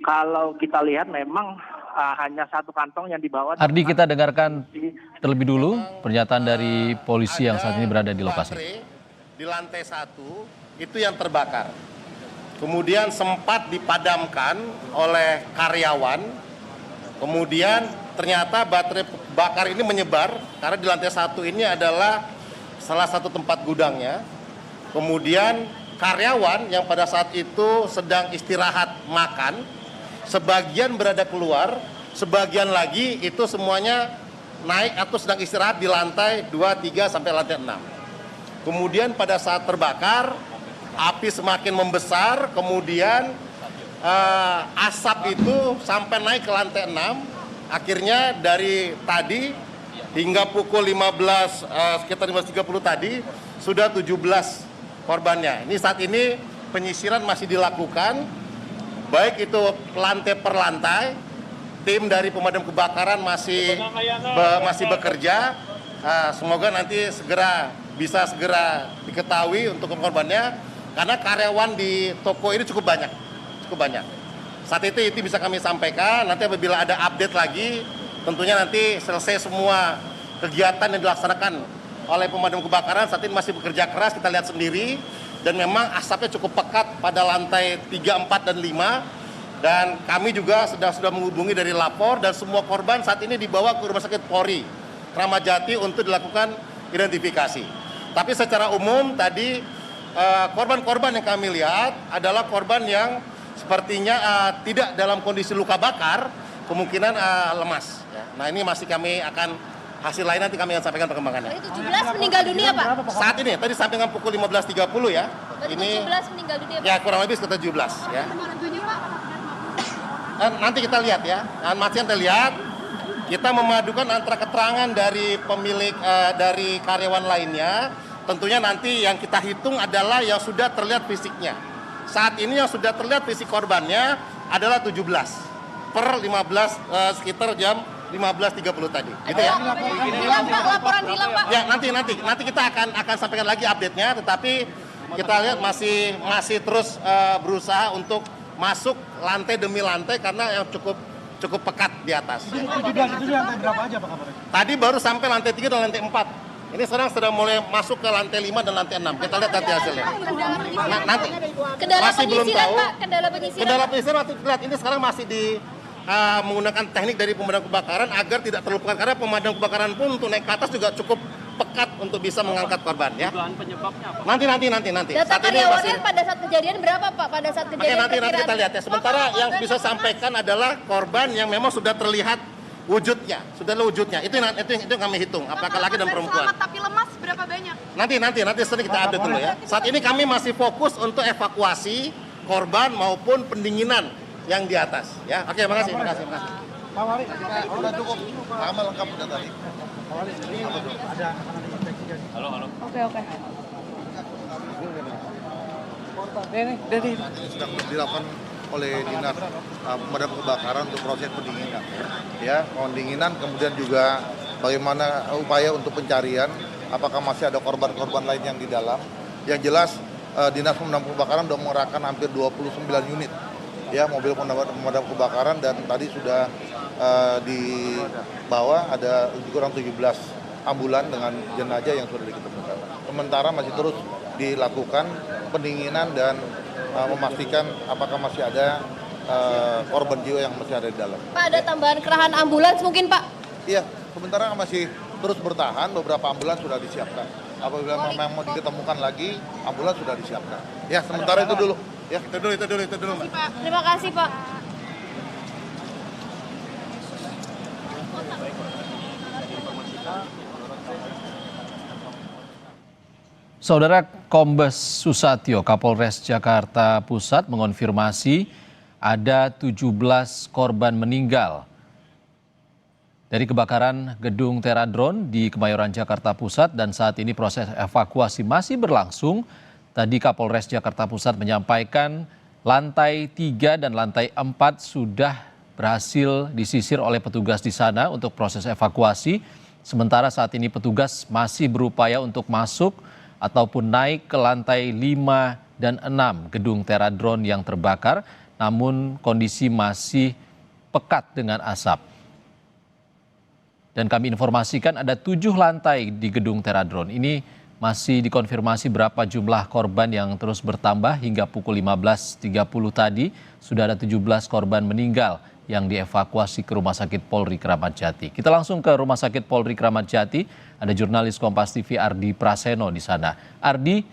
Kalau kita lihat memang hanya satu kantong yang dibawa. Ardi, kita dengarkan terlebih dulu pernyataan dari polisi yang saat ini berada di lokasi. Di lantai 1 itu yang terbakar. Kemudian sempat dipadamkan oleh karyawan. Kemudian ternyata baterai bakar ini menyebar karena di lantai 1 ini adalah salah satu tempat gudangnya. Kemudian karyawan yang pada saat itu sedang istirahat makan, sebagian berada keluar, sebagian lagi itu semuanya naik atau sedang istirahat di lantai 2, 3 sampai lantai 6. Kemudian pada saat terbakar, api semakin membesar, kemudian asap itu sampai naik ke lantai 6. Akhirnya dari tadi hingga pukul 15, sekitar 15.30 tadi, sudah 17 korbannya. Ini saat ini penyisiran masih dilakukan, baik itu lantai per lantai, tim dari pemadam kebakaran masih bekerja. Semoga nanti bisa segera diketahui untuk korbannya, karena karyawan di toko ini cukup banyak. Saat itu bisa kami sampaikan. Nanti apabila ada update lagi, tentunya nanti selesai semua kegiatan yang dilaksanakan oleh pemadam kebakaran. Saat ini masih bekerja keras, kita lihat sendiri, dan memang asapnya cukup pekat pada lantai 3, 4, dan 5. Dan kami juga sudah menghubungi dari lapor, dan semua korban saat ini dibawa ke Rumah Sakit Polri Kramat Jati untuk dilakukan identifikasi. Tapi secara umum tadi korban-korban yang kami lihat adalah korban yang sepertinya tidak dalam kondisi luka bakar, kemungkinan lemas. Nah, ini masih kami akan hasil lain nanti kami akan sampaikan perkembangannya. 17 meninggal dunia, Pak? Saat ini, tadi sampai dengan pukul 15.30 ya. Ini 17 meninggal dunia, Pak? Ya, kurang lebih sekitar 17 ya. Nanti kita lihat ya, masih kita lihat. Kita memadukan antara keterangan dari pemilik, dari karyawan lainnya. Tentunya nanti yang kita hitung adalah yang sudah terlihat fisiknya. Saat ini yang sudah terlihat fisik korbannya adalah 17 per 15, sekitar jam 15.30 tadi. Gitu ya. Laporan hilang, Pak. Ya, nanti kita akan sampaikan lagi update-nya, tetapi kita lihat masih terus berusaha untuk masuk lantai demi lantai karena yang cukup pekat di atas. Itu lantai berapa aja Pak kabarnya? Tadi baru sampai lantai 3 dan lantai 4. Ini sekarang sudah mulai masuk ke lantai 5 dan lantai 6. Kita lihat nanti hasilnya. Nanti masih belum tahu. Kendala penyisiran nanti lihat, ini sekarang masih menggunakan teknik dari pemadam kebakaran agar tidak terlupakan, karena pemadam kebakaran pun untuk naik ke atas juga cukup pekat untuk bisa mengangkat korban ya. Dugaan penyebabnya apa? Nanti. Data karyawannya pada saat kejadian berapa, Pak? Pada saat kejadian nanti kita lihat ya. Sementara yang bisa sampaikan adalah korban yang memang sudah terlihat wujudnya. Itu yang kami hitung, apakah laki dan perempuan. Selamat tapi lemas berapa banyak? Nanti sering kita update dulu ya. Saat ini kami masih fokus untuk evakuasi korban maupun pendinginan yang di atas ya. Oke, makasih. Pak Wali, Udah cukup, sama lengkap udah tadi. Pak Wali, ini ada Halo. Oke. Ini sedang dilakukan oleh dinas pemadam kebakaran untuk proses pendinginan. Ya, pendinginan, kemudian juga bagaimana upaya untuk pencarian, apakah masih ada korban-korban lain yang di dalam. Yang jelas dinas pemadam kebakaran sudah mengerahkan hampir 29 unit ya mobil pemadam kebakaran, dan tadi sudah dibawa ada kurang 17 ambulan dengan jenazah yang sudah diketemukan. Sementara masih terus dilakukan pendinginan dan memastikan apakah masih ada korban jiwa yang masih ada di dalam. Pak, ada tambahan kerahan ambulans mungkin, Pak? Iya, sementara masih terus bertahan, beberapa ambulans sudah disiapkan. Apabila memang mau diketemukan lagi, ambulans sudah disiapkan. Ya, sementara itu dulu. Ya, itu dulu. Pak. Terima kasih, Pak. Saudara, Kombes Susatyo, Kapolres Jakarta Pusat mengonfirmasi ada 17 korban meninggal dari kebakaran gedung Teradron di Kemayoran Jakarta Pusat, dan saat ini proses evakuasi masih berlangsung. Tadi Kapolres Jakarta Pusat menyampaikan lantai 3 dan lantai 4 sudah berhasil disisir oleh petugas di sana untuk proses evakuasi. Sementara saat ini petugas masih berupaya untuk masuk ataupun naik ke lantai 5 dan 6 gedung Teradron yang terbakar, namun kondisi masih pekat dengan asap. Dan kami informasikan ada 7 lantai di gedung Teradron. Ini masih dikonfirmasi berapa jumlah korban yang terus bertambah hingga pukul 15.30 tadi. Sudah ada 17 korban meninggal yang dievakuasi ke Rumah Sakit Polri Kramat Jati. Kita langsung ke Rumah Sakit Polri Kramat Jati. Ada jurnalis Kompas TV Ardi Praseno di sana. Ardi,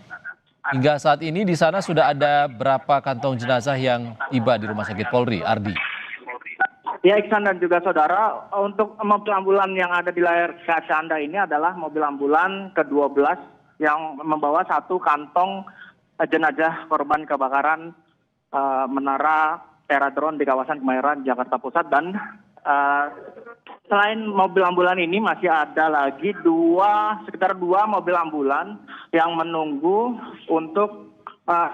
hingga saat ini di sana sudah ada berapa kantong jenazah yang tiba di Rumah Sakit Polri, Ardi? Ya, Iksan dan juga saudara, untuk mobil ambulan yang ada di layar kaca Anda ini adalah mobil ambulan ke-12 yang membawa 1 kantong jenazah korban kebakaran Menara Teradron di kawasan Kemayoran, Jakarta Pusat. Dan selain mobil ambulan ini masih ada lagi sekitar 2 mobil ambulan yang menunggu untuk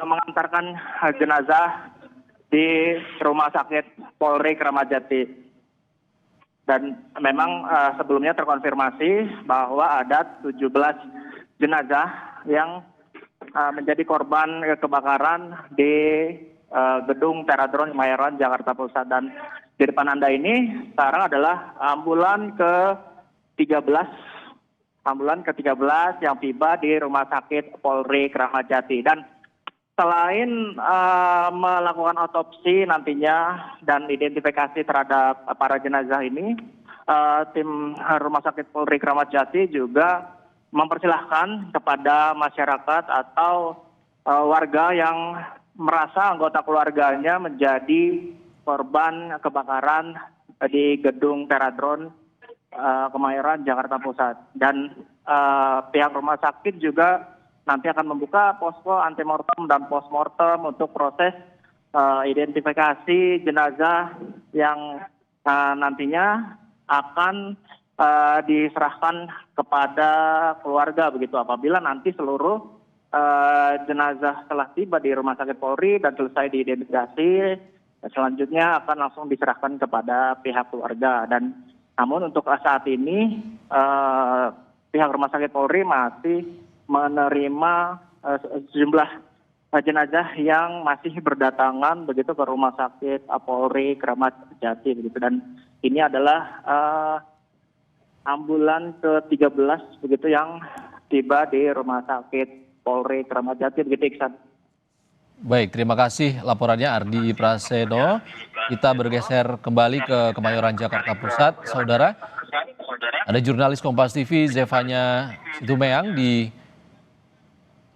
mengantarkan jenazah di Rumah Sakit Polri Kramat Jati. Dan memang sebelumnya terkonfirmasi bahwa ada 17 jenazah yang menjadi korban kebakaran di gedung Teradron Kemayoran, Jakarta Pusat. Dan di depan Anda ini sekarang adalah ambulan ke-13 yang tiba di Rumah Sakit Polri Kramat Jati. Dan selain melakukan otopsi nantinya dan identifikasi terhadap para jenazah ini, tim Rumah Sakit Polri Kramat Jati juga mempersilahkan kepada masyarakat atau warga yang merasa anggota keluarganya menjadi korban kebakaran di gedung Teradron Kemayoran, Jakarta Pusat. Dan pihak rumah sakit juga nanti akan membuka posko antemortem dan postmortem untuk proses identifikasi jenazah yang nantinya akan diserahkan kepada keluarga begitu. Apabila nanti seluruh jenazah telah tiba di Rumah Sakit Polri dan selesai diidentifikasi, selanjutnya akan langsung diserahkan kepada pihak keluarga. Dan namun untuk saat ini pihak Rumah Sakit Polri masih menerima sejumlah jenazah yang masih berdatangan begitu ke Rumah Sakit Polri Kramat Jati begitu. Dan ini adalah ambulan ke-13 begitu yang tiba di Rumah Sakit Polri Kramat Jati begitu, Iksan. Baik, terima kasih laporannya Ardi Praseno. Kita bergeser kembali ke Kemayoran, Jakarta Pusat. Saudara, ada jurnalis Kompas TV Zefanya Situmeang di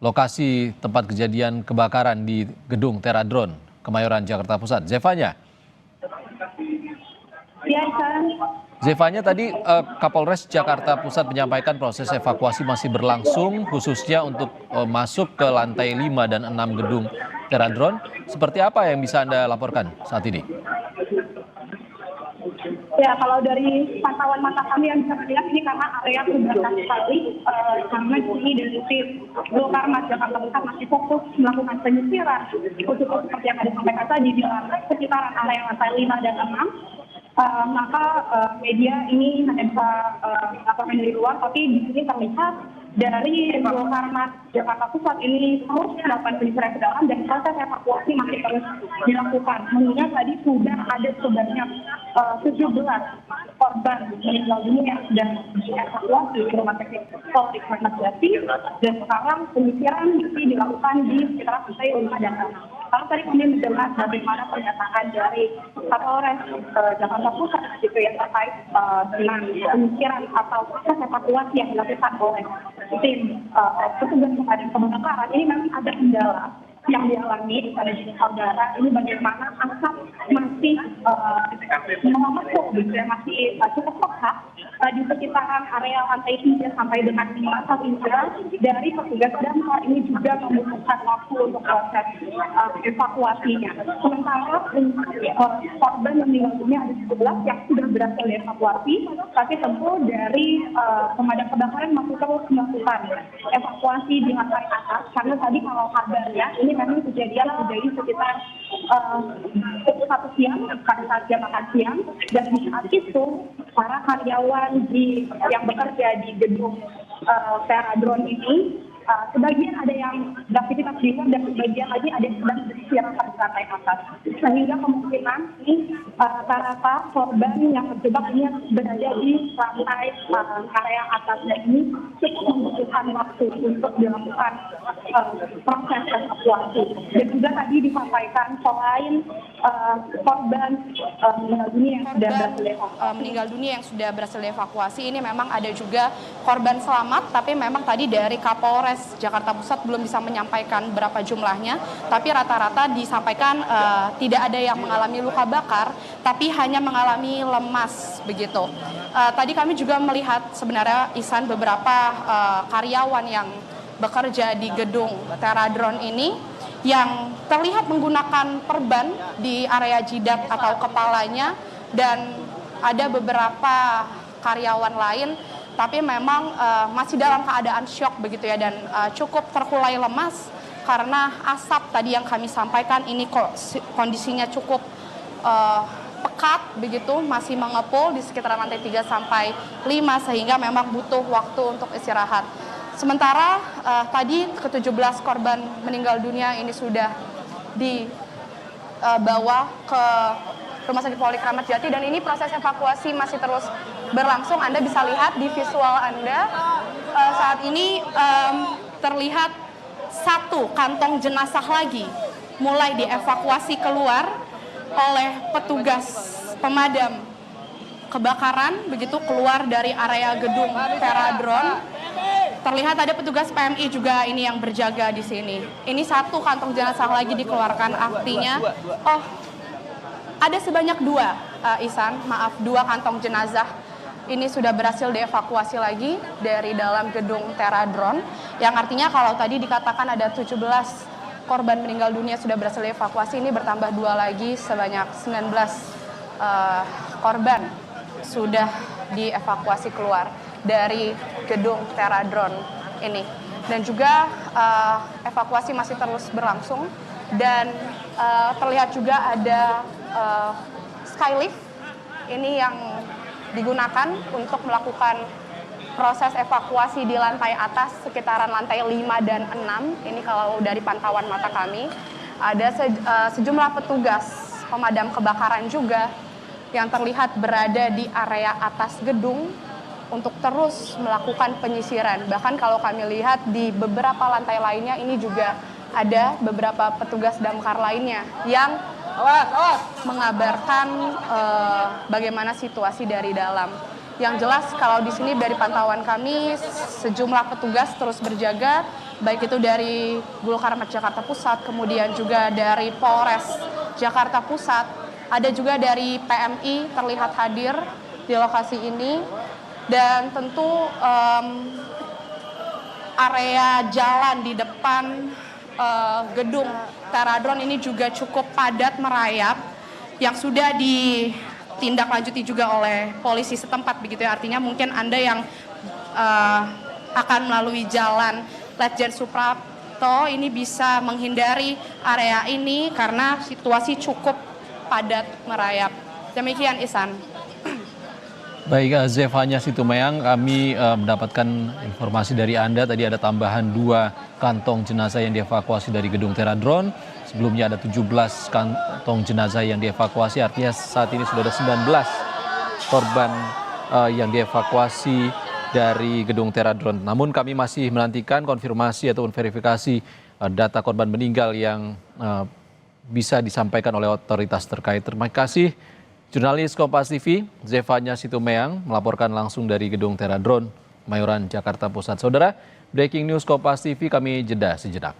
lokasi tempat kejadian kebakaran di gedung Teradron Kemayoran, Jakarta Pusat. Zefanya. Zefanya, tadi Kapolres Jakarta Pusat menyampaikan proses evakuasi masih berlangsung khususnya untuk masuk ke lantai 5 dan 6 gedung Teradron. Seperti apa yang bisa Anda laporkan saat ini? Ya, kalau dari pantauan mata kami yang bisa melihat ini karena area terbatas sekali, karena di sini dari tim Gulkarmat Jakarta Pusat masih fokus melakukan penyisiran, khusus seperti yang disampaikan tadi di sekitaran area lantai 5 dan 6. Maka media ini hanya bisa melaporkan dari luar, tapi di sini terlihat dari Gulkarmat Jakarta Pusat ini terus melakukan penyisiran ke dalam dan proses evakuasi masih terus dilakukan. Mengingat tadi sudah ada sebanyak 17 korban meninggal dunia dan dievakuasi ke Rumah Sakit Polri Kramat Jati, dan sekarang penyisiran masih dilakukan di sekitar lantai 5 dan 6. Kalau tadi kami mendengar bagaimana pernyataan dari Kapolres Jakarta Pusat gitu ya terkait dengan penyisiran atau proses evakuasi yang dilakukan oleh tim petugas pemadam kebakaran, ini memang ada kendala yang dialami pada jenis saudara. Ini bagaimana asap masih mengemuka gitu ya, masih cukup pekat di sekitaran area lantai 3 sampai dengan 5 sehingga dari petugas damkar ini juga membutuhkan waktu untuk proses evakuasinya. Sementara korban yang meninggal dunia ada 11 yang sudah berhasil dievakuasi, tapi tentu dari pemadam kebakaran masih terus melakukan evakuasi di lantai atas, karena tadi kalau kabarnya ini memang kejadian terjadi sekitar 1 siang pada saat jam makan siang, dan di saat itu para karyawan yang bekerja di gedung Teradron ini sebagian ada yang beraktivitas di luar dan sebagian lagi ada yang sedang beristirahat di lantai atas. Sehingga kemungkinan ini rata-rata korban yang terjebak ini berada di lantai area atas, dan ini cukup membutuhkan waktu untuk dilakukan proses evakuasi. Dan juga tadi disampaikan selain korban meninggal dunia yang sudah berhasil dievakuasi, ini memang ada juga korban selamat, tapi memang tadi dari Kapolres Jakarta Pusat belum bisa menyampaikan berapa jumlahnya, tapi rata-rata disampaikan tidak ada yang mengalami luka bakar, tapi hanya mengalami lemas begitu. Tadi kami juga melihat sebenarnya Ihsan beberapa karyawan yang bekerja di gedung Teradron ini yang terlihat menggunakan perban di area jidat atau kepalanya, dan ada beberapa karyawan lain tapi memang masih dalam keadaan syok begitu ya, dan cukup terkulai lemas karena asap tadi yang kami sampaikan ini kondisinya cukup pekat begitu, masih mengepul di sekitar lantai 3 sampai 5 sehingga memang butuh waktu untuk istirahat. Sementara tadi ke-17 korban meninggal dunia ini sudah dibawa ke Rumah Sakit Polri Kramat Jati, dan ini proses evakuasi masih terus berlangsung. Anda bisa lihat di visual Anda saat ini terlihat satu kantong jenazah lagi mulai dievakuasi keluar oleh petugas pemadam kebakaran begitu, keluar dari area gedung Teradron. Terlihat ada petugas PMI juga ini yang berjaga di sini. Ini satu kantong jenazah lagi dikeluarkan, artinya ada sebanyak dua kantong jenazah ini sudah berhasil dievakuasi lagi dari dalam gedung Teradron, yang artinya kalau tadi dikatakan ada 17 korban meninggal dunia sudah berhasil dievakuasi, ini bertambah 2 lagi, sebanyak 19 korban sudah dievakuasi keluar dari gedung Teradron ini. Dan juga evakuasi masih terus berlangsung, dan terlihat juga ada skylift ini yang digunakan untuk melakukan proses evakuasi di lantai atas sekitaran lantai 5 dan 6. Ini kalau dari pantauan mata kami ada sejumlah petugas pemadam kebakaran juga yang terlihat berada di area atas gedung untuk terus melakukan penyisiran. Bahkan kalau kami lihat di beberapa lantai lainnya ini juga ada beberapa petugas damkar lainnya yang mengabarkan bagaimana situasi dari dalam. Yang jelas kalau di sini dari pantauan kami sejumlah petugas terus berjaga, baik itu dari Gulkarmat Jakarta Pusat, kemudian juga dari Polres Jakarta Pusat, ada juga dari PMI terlihat hadir di lokasi ini. Dan tentu area jalan di depan gedung Teradron ini juga cukup padat merayap, yang sudah ditindaklanjuti juga oleh polisi setempat begitu ya. Artinya mungkin Anda yang akan melalui jalan Ledjen Suprapto ini bisa menghindari area ini karena situasi cukup padat merayap. Demikian Ihsan. Baik, Zefanya Situmayang, kami mendapatkan informasi dari Anda. Tadi ada tambahan 2 kantong jenazah yang dievakuasi dari gedung Teradron. Sebelumnya ada 17 kantong jenazah yang dievakuasi, artinya saat ini sudah ada 19 korban yang dievakuasi dari gedung Teradron. Namun kami masih menantikan konfirmasi ataupun verifikasi data korban meninggal yang bisa disampaikan oleh otoritas terkait. Terima kasih. Jurnalis Kompas TV, Zefanya Situmayang melaporkan langsung dari gedung Teradron, Mayoran, Jakarta Pusat. Saudara, breaking news Kompas TV, kami jeda sejenak.